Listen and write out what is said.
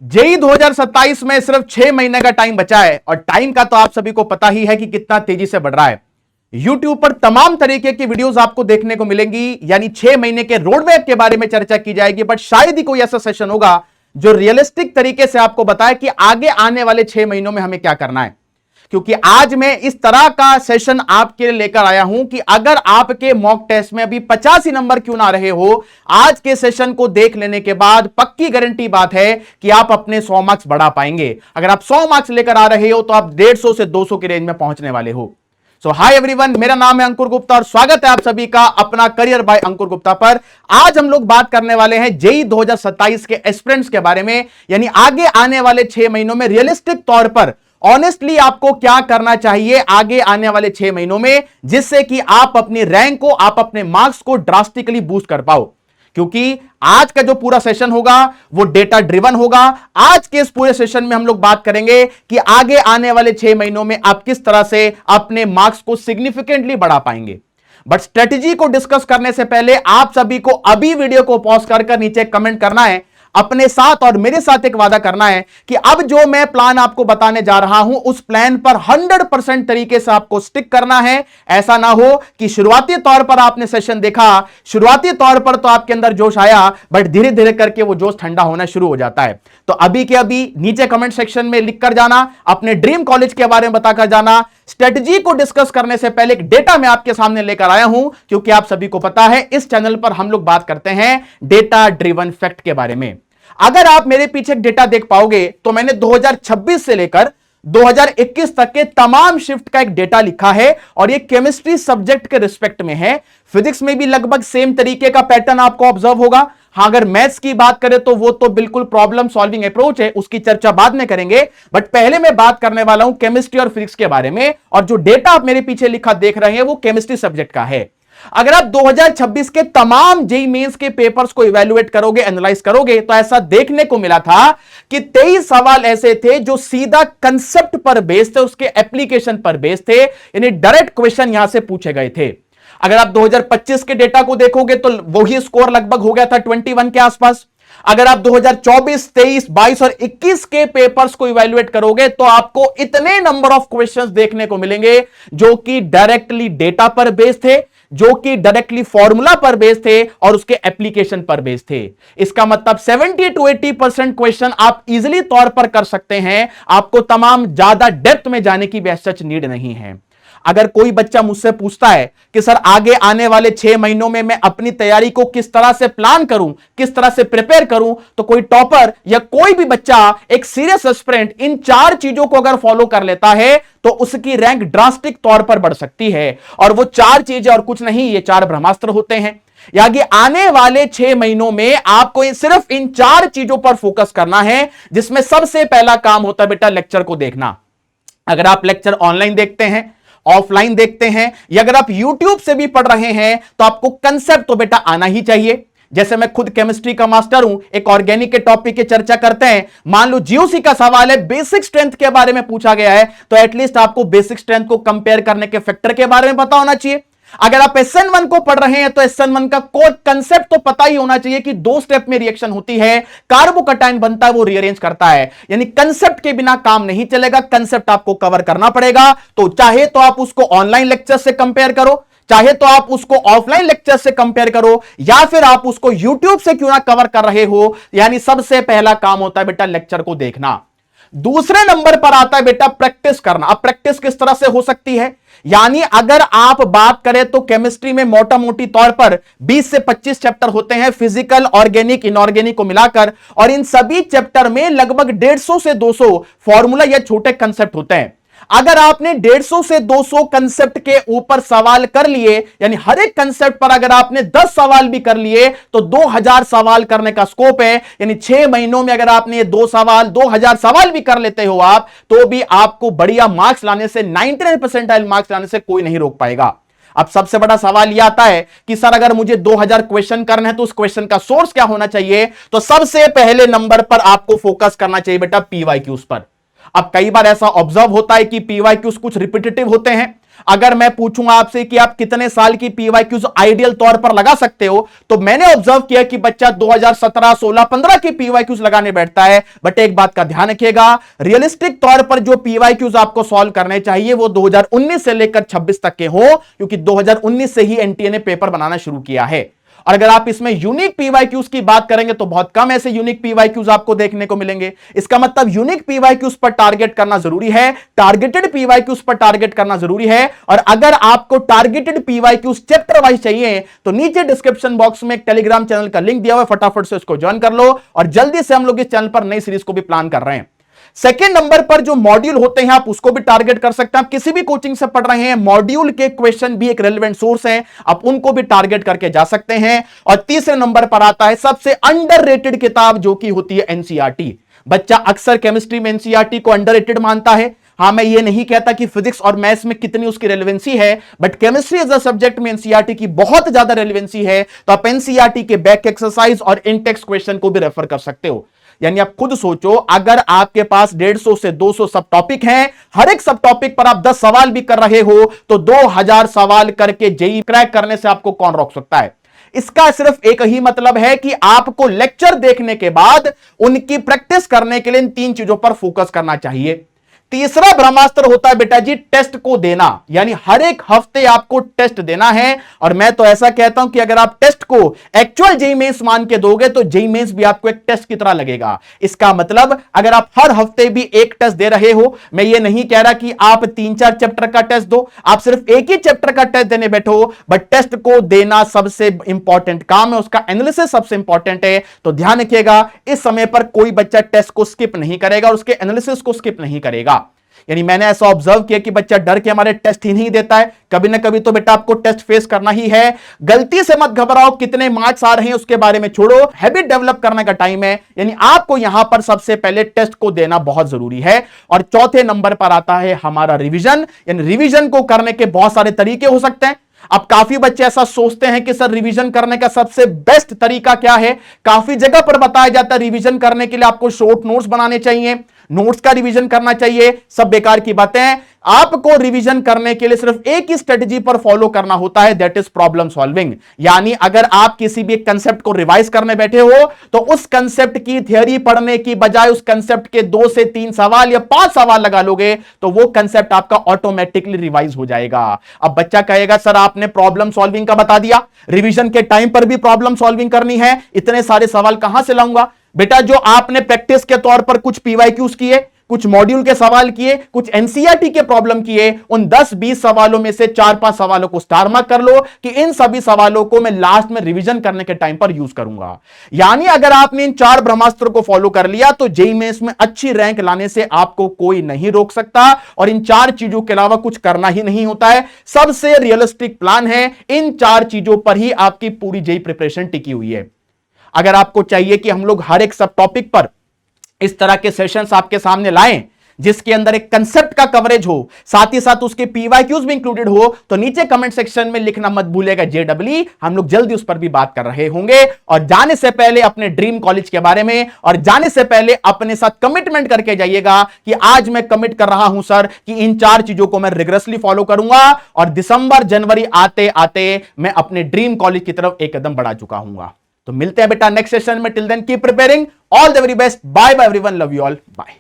JEE 2027 में सिर्फ 6 महीने का टाइम बचा है और टाइम का तो आप सभी को पता ही है कि कितना तेजी से बढ़ रहा है। YouTube पर तमाम तरीके की वीडियोस आपको देखने को मिलेंगी, यानी 6 महीने के रोड मैप के बारे में चर्चा की जाएगी। बट शायद ही कोई ऐसा सेशन होगा जो रियलिस्टिक तरीके से आपको बताए कि आगे आने वाले 6 महीनों में हमें क्या करना है। क्योंकि आज मैं इस तरह का सेशन आपके लिए लेकर आया हूं कि अगर आपके मॉक टेस्ट में अभी 85 नंबर क्यों ना रहे हो, आज के सेशन को देख लेने के बाद पक्की गारंटी बात है कि आप अपने 100 मार्क्स बढ़ा पाएंगे। अगर आप 100 मार्क्स लेकर आ रहे हो तो आप 150 से 200 की रेंज में पहुंचने वाले हो। सो हाय एवरीवन, मेरा नाम है अंकुर गुप्ता और स्वागत है आप सभी का अपना करियर बाय अंकुर गुप्ता पर। आज हम लोग बात करने वाले हैं जेई 2027 के एस्पिरेंट्स के बारे में, यानी आगे आने वाले 6 महीनों में रियलिस्टिक तौर पर ऑनेस्टली आपको क्या करना चाहिए आगे आने वाले 6 महीनों में, जिससे कि आप अपनी रैंक को, आप अपने मार्क्स को ड्रास्टिकली बूस्ट कर पाओ। क्योंकि आज का जो पूरा सेशन होगा वो डेटा ड्रिवन होगा। आज के इस पूरे सेशन में हम लोग बात करेंगे कि आगे आने वाले 6 महीनों में आप किस तरह से अपने मार्क्स को सिग्निफिकेंटली बढ़ा पाएंगे। बट स्ट्रेटेजी को डिस्कस करने से पहले आप सभी को अभी वीडियो को पॉज कर नीचे कमेंट करना है, अपने साथ और मेरे साथ एक वादा करना है कि अब जो मैं प्लान आपको बताने जा रहा हूं उस प्लान पर 100% तरीके से आपको स्टिक करना है। ऐसा ना हो कि शुरुआती तौर पर आपने सेशन देखा, शुरुआती तौर पर तो आपके अंदर जोश आया, बट धीरे धीरे करके वो जोश ठंडा होना शुरू हो जाता है। तो अभी के अभी नीचे कमेंट सेक्शन में लिख कर जाना, अपने ड्रीम कॉलेज के बारे में बताकर जाना। स्ट्रेटजी को डिस्कस करने से पहले एक डेटा मैं आपके सामने लेकर आया हूं, क्योंकि आप सभी को पता है इस चैनल पर हम लोग बात करते हैं डेटा ड्रिवन फैक्ट के बारे में। अगर आप मेरे पीछे एक डेटा देख पाओगे तो मैंने 2026 से लेकर 2021 तक के तमाम शिफ्ट का एक डेटा लिखा है और ये केमिस्ट्री सब्जेक्ट के रिस्पेक्ट में है। फिजिक्स में भी लगभग सेम तरीके का पैटर्न आपको ऑब्जर्व होगा। हाँ, अगर मैथ्स की बात करें तो वो तो बिल्कुल प्रॉब्लम सॉल्विंग अप्रोच है, उसकी चर्चा बाद में करेंगे। बट पहले मैं बात करने वाला हूं केमिस्ट्री और फिजिक्स के बारे में, और जो डेटा आप मेरे पीछे लिखा देख रहे हैं वो केमिस्ट्री सब्जेक्ट का है। अगर आप 2026 के तमाम जेईई मेंस के पेपर्स को इवैल्यूएट करोगे, एनालाइज करोगे, तो ऐसा देखने को मिला था कि 23 सवाल ऐसे थे जो सीधा कंसेप्ट पर बेस्ड थे, उसके एप्लीकेशन पर बेस्ड थे, यानी डायरेक्ट क्वेश्चन यहां से पूछे गए थे। अगर आप 2025 के डेटा को देखोगे तो वही स्कोर लगभग हो गया था 21 के आसपास। अगर आप 2024, 23, 22 और 21 के पेपर्स को इवैल्यूएट करोगे तो आपको इतने नंबर ऑफ क्वेश्चंस देखने को मिलेंगे जो कि डायरेक्टली डेटा पर बेस्ड थे, जो कि डायरेक्टली फॉर्मूला पर बेस्ड थे और उसके एप्लीकेशन पर बेस्ड थे। इसका मतलब 70 to 80% क्वेश्चन आप इजीली तौर पर कर सकते हैं। आपको तमाम ज्यादा डेप्थ में जाने की भी सच नीड नहीं है। अगर कोई बच्चा मुझसे पूछता है कि सर आगे आने वाले 6 महीनों में मैं अपनी तैयारी को किस तरह से प्लान करूं, किस तरह से प्रिपेयर करूं, तो कोई टॉपर या कोई भी बच्चा, एक सीरियस एस्पिरेंट, इन 4 चीजों को अगर फॉलो कर लेता है तो उसकी रैंक ड्रास्टिक तौर पर बढ़ सकती है। और वो 4 चीजें और कुछ नहीं, ये 4 ब्रह्मास्त्र होते हैं। यानी आने वाले 6 महीनों में आपको सिर्फ इन 4 चीजों पर फोकस करना है, जिसमें सबसे पहला काम होता है बेटा लेक्चर को देखना। अगर आप लेक्चर ऑनलाइन देखते हैं, ऑफलाइन देखते हैं, या अगर आप YouTube से भी पढ़ रहे हैं, तो आपको कंसेप्ट तो बेटा आना ही चाहिए। जैसे मैं खुद केमिस्ट्री का मास्टर हूं, एक ऑर्गेनिक के टॉपिक की चर्चा करते हैं, मान लो जीओसी का सवाल है, बेसिक स्ट्रेंथ के बारे में पूछा गया है, तो एटलीस्ट आपको बेसिक स्ट्रेंथ को कंपेयर करने के फैक्टर के बारे में पता होना चाहिए। अगर आप SN1 को पढ़ रहे हैं तो SN1 का कोर कंसेप्ट तो पता ही होना चाहिए कि 2 स्टेप में रिएक्शन होती है, कार्बोकटायन बनता है, वो रीअरेंज करता है। यानी कंसेप्ट के बिना काम नहीं चलेगा, कंसेप्ट आपको कवर करना पड़ेगा। तो चाहे तो आप उसको ऑनलाइन लेक्चर से कंपेयर करो, चाहे तो आप उसको ऑफलाइन लेक्चर से कंपेयर करो, या फिर आप उसको YouTube से क्यों ना कवर कर रहे हो, यानी सबसे पहला काम होता है बेटा लेक्चर को देखना। दूसरे नंबर पर आता है बेटा प्रैक्टिस करना। अब प्रैक्टिस किस तरह से हो सकती है, यानी अगर आप बात करें तो केमिस्ट्री में मोटा मोटी तौर पर 20 से 25 चैप्टर होते हैं, फिजिकल, ऑर्गेनिक, इनऑर्गेनिक को मिलाकर, और इन सभी चैप्टर में लगभग 150 से 200 फॉर्मूला या छोटे कंसेप्ट होते हैं। अगर आपने 150 से 200 कंसेप्ट के ऊपर सवाल कर लिए, यानी हर एक कंसेप्ट पर अगर आपने 10 सवाल भी कर लिए तो 2000 सवाल करने का स्कोप है। यानी 6 महीनों में अगर आपने ये 2000 सवाल भी कर लेते हो आप, तो भी आपको बढ़िया मार्क्स लाने से, 99 परसेंटाइल मार्क्स लाने से कोई नहीं रोक पाएगा। अब सबसे बड़ा सवाल यह आता है कि सर अगर मुझे 2000 क्वेश्चन करने हैं तो उस क्वेश्चन का सोर्स क्या होना चाहिए। तो सबसे पहले नंबर पर आपको फोकस करना चाहिए बेटा PYQs पर। अब कई बार ऐसा ऑब्जर्व होता है कि PYQs कुछ रिपीटेटिव होते हैं, अगर मैं पूछूंगा आपसे कि आप कितने साल की पीवाईक्यूज आइडियल तौर पर लगा सकते हो, तो मैंने ऑब्जर्व किया कि बच्चा 2017, 16, 15 की पीवाईक्यूज लगाने बैठता है। बट एक बात का ध्यान रखिएगा, रियलिस्टिक तौर पर जो पीवाईक्यूज आपको सॉल्व करने चाहिए वो 2019 से लेकर 26 तक के हो, क्योंकि 2019 से ही एनटीए ने पेपर बनाना शुरू किया है। और अगर आप इसमें यूनिक पीवाईक्यूज की बात करेंगे तो बहुत कम ऐसे यूनिक पीवाईक्यूज आपको देखने को मिलेंगे। इसका मतलब यूनिक पीवाईक्यूज पर टारगेट करना जरूरी है, टारगेटेड पीवाईक्यूज पर टारगेट करना जरूरी है। और अगर आपको टारगेटेड पीवाईक्यूज चैप्टर वाइज चाहिए तो नीचे डिस्क्रिप्शन बॉक्स में एक टेलीग्राम चैनल का लिंक दिया हुआ है, फटाफट से उसको ज्वाइन कर लो। और जल्दी से हम लोग इस चैनल पर नई सीरीज को भी प्लान कर रहे हैं। सेकेंड नंबर पर जो मॉड्यूल होते हैं आप उसको भी टारगेट कर सकते हैं। आप किसी भी कोचिंग से पढ़ रहे हैं, मॉड्यूल के क्वेश्चन भी एक रेलेवेंट सोर्स हैं, आप उनको भी टारगेट करके जा सकते हैं। और तीसरे नंबर पर आता है सबसे अंडररेटेड किताब जो कि होती है एनसीईआरटी। बच्चा अक्सर केमिस्ट्री में एनसीईआरटी को अंडररेटेड मानता है। हां, मैं ये नहीं कहता कि फिजिक्स और मैथ्स में कितनी उसकी रेलेवेंसी है, but chemistry as a subject में एनसीईआरटी की बहुत ज्यादा रेलेवेंसी है। तो आप एनसीईआरटी के बैक एक्सरसाइज और इनटेक्स्ट क्वेश्चन को भी रेफर कर सकते हो। यानी आप खुद सोचो, अगर आपके पास 150 से 200 सब टॉपिक हैं, हर एक सब टॉपिक पर आप 10 सवाल भी कर रहे हो, तो 2000 सवाल करके जेईई क्रैक करने से आपको कौन रोक सकता है। इसका सिर्फ एक ही मतलब है कि आपको लेक्चर देखने के बाद उनकी प्रैक्टिस करने के लिए इन 3 चीजों पर फोकस करना चाहिए। तीसरा ब्रह्मास्त्र होता है बेटा जी टेस्ट को देना, यानी हर एक हफ्ते आपको टेस्ट देना है। और मैं तो ऐसा कहता हूं कि अगर आप टेस्ट को एक्चुअल जेईई मेंस मान के दोगे तो जेईई मेंस भी आपको एक टेस्ट की तरह लगेगा। इसका मतलब अगर आप हर हफ्ते भी एक टेस्ट दे रहे हो, मैं ये नहीं कह रहा कि आप 3-4 चैप्टर का टेस्ट दो, आप सिर्फ एक ही चैप्टर का टेस्ट देने बैठो, बट टेस्ट को देना सबसे इंपॉर्टेंट काम है, उसका एनालिसिस सबसे इंपॉर्टेंट है। तो ध्यान रखिएगा, इस समय पर कोई बच्चा टेस्ट को स्किप नहीं करेगा और उसके एनालिसिस को स्किप नहीं करेगा। यानी मैंने ऐसा ऑब्जर्व किया कि बच्चा डर के हमारे टेस्ट ही नहीं देता है। कभी ना कभी तो बेटा आपको टेस्ट फेस करना ही है। गलती से मत घबराओ, कितने मार्क्स आ रहे हैं उसके बारे में छोड़ो, हैबिट डेवलप करने का टाइम है। यानी आपको यहां पर सबसे पहले टेस्ट को देना बहुत जरूरी है। और चौथे नंबर पर आता है हमारा रिवीजन। यानी रिवीजन को करने के बहुत सारे तरीके हो सकते हैं। अब काफी बच्चे ऐसा सोचते हैं कि सर रिवीजन करने का सबसे बेस्ट तरीका क्या है। काफी जगह पर बताया जाता है रिवीजन करने के लिए आपको शॉर्ट नोट्स बनाने चाहिए, नोट्स का रिवीजन करना चाहिए। सब बेकार की बातें हैं। आपको रिवीजन करने के लिए सिर्फ एक ही स्ट्रेटजी पर फॉलो करना होता है, दैट इज प्रॉब्लम सॉल्विंग। यानी अगर आप किसी भी कंसेप्ट को रिवाइज करने बैठे हो तो उस कंसेप्ट की थ्योरी पढ़ने की बजाय उस कंसेप्ट के 2 से 3 सवाल या 5 सवाल लगा लोगे तो वो कंसेप्ट आपका ऑटोमेटिकली रिवाइज हो जाएगा। अब बच्चा कहेगा सर आपने प्रॉब्लम सॉल्विंग का बता दिया, रिवीजन के टाइम पर भी प्रॉब्लम सॉल्विंग करनी है, इतने सारे सवाल कहां से लाऊंगा। बेटा जो आपने प्रैक्टिस के तौर पर कुछ पीवाईक्यूज किए, कुछ मॉड्यूल के सवाल किए, कुछ एनसीईआरटी के प्रॉब्लम किए, उन 10-20 सवालों में से 4-5 सवालों को स्टार मार्क कर लो कि इन सभी सवालों को मैं लास्ट में रिवीजन करने के टाइम पर यूज करूंगा। यानी अगर आपने इन 4 ब्रह्मास्त्र को फॉलो कर लिया तो जेईई मेंस में अच्छी रैंक लाने से आपको कोई नहीं रोक सकता। और इन 4 चीजों के अलावा कुछ करना ही नहीं होता है। सबसे रियलिस्टिक प्लान है, इन 4 चीजों पर ही आपकी पूरी जेईई प्रिपरेशन टिकी हुई है। अगर आपको चाहिए कि हम लोग हर एक सब टॉपिक पर इस तरह के सेशंस आपके सामने लाएं जिसके अंदर एक कंसेप्ट का कवरेज हो, साथ ही साथ उसके पीवाईक्यूज भी इंक्लूडेड हो, तो नीचे कमेंट सेक्शन में लिखना मत भूलिएगा JEE। हम लोग जल्दी उस पर भी बात कर रहे होंगे। और जाने से पहले अपने ड्रीम कॉलेज के बारे में और जाने से पहले अपने साथ कमिटमेंट करके जाइएगा कि आज मैं कमिट कर रहा हूं सर कि इन 4 चीजों को मैं रिग्रेसली फॉलो करूंगा और दिसंबर जनवरी आते आते मैं अपने ड्रीम कॉलेज की तरफ एक कदम बढ़ा चुका हूं। तो मिलते हैं बेटा नेक्स्ट सेशन में। Till then keep preparing, all the very best, bye bye everyone, love you all, bye.